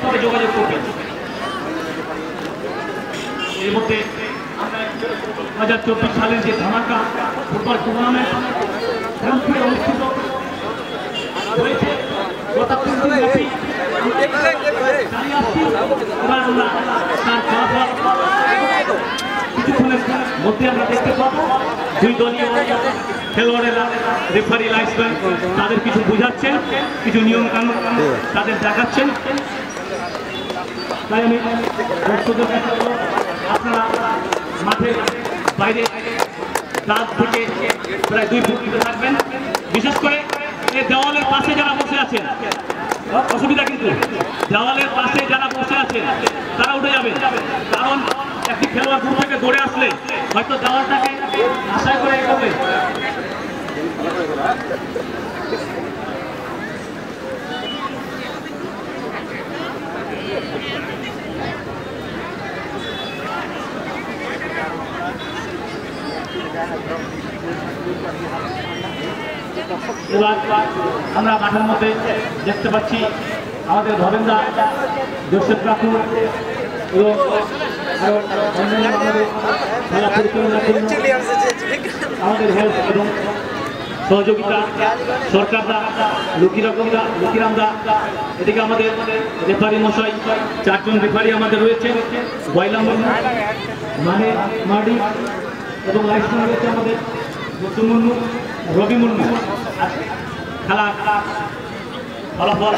তবে যোগাযোগ করবেন। এর মধ্যে আমরা 2024 সালের যে ধামাকা ফুটবল টুর্নামেন্ট অনুষ্ঠিত হয়েছে গত 3 দিন ব্যাপী কিছুক্ষণের মধ্যে আমরা দেখতে পাবো দুই দলীয় খেলোয়াড়েরা রেফারি লাইসেন্স তাদের কিছু বোঝাচ্ছেন, কিছু নিয়ম কানুন তাদের দেখাচ্ছেন। তাই আমি দর্শকদের কাছে আপনারা মাঠের বাইরে রাত থেকে প্রায় 2 ফুট দূরে থাকবেন। বিশেষ করে এই দেওয়ালের পাশে যারা বসে আছেন, অসুবিধা কিন্তু দেওয়ালের পাশে যারা বসে আছেন তারা উঠে যাবেন, কারণ একটি খেলোয়াড় দূর থেকে দৌড়ে আসলে হয়তো দেওয়ালটাকে আশায় করে এগোবে। এবার আমরা মাঠের মধ্যে দেখতে পাচ্ছি আমাদের ভবেন্দা জোসেফ কাকু এবং খেলা পরিচালনার জন্য আমাদের হেল্প এবং সহযোগিতা সরকারদা, লুকিরামদা, এদিকে আমাদের রেফারি মশাই 4 জন রেফারি আমাদের রয়েছে, বয়লা মুর্মু, মানে মার্ডি এবং লাইসেন্স রয়েছে আমাদের নতুন মুর্মু, রবি মুর্মু। খেলা ফলাফল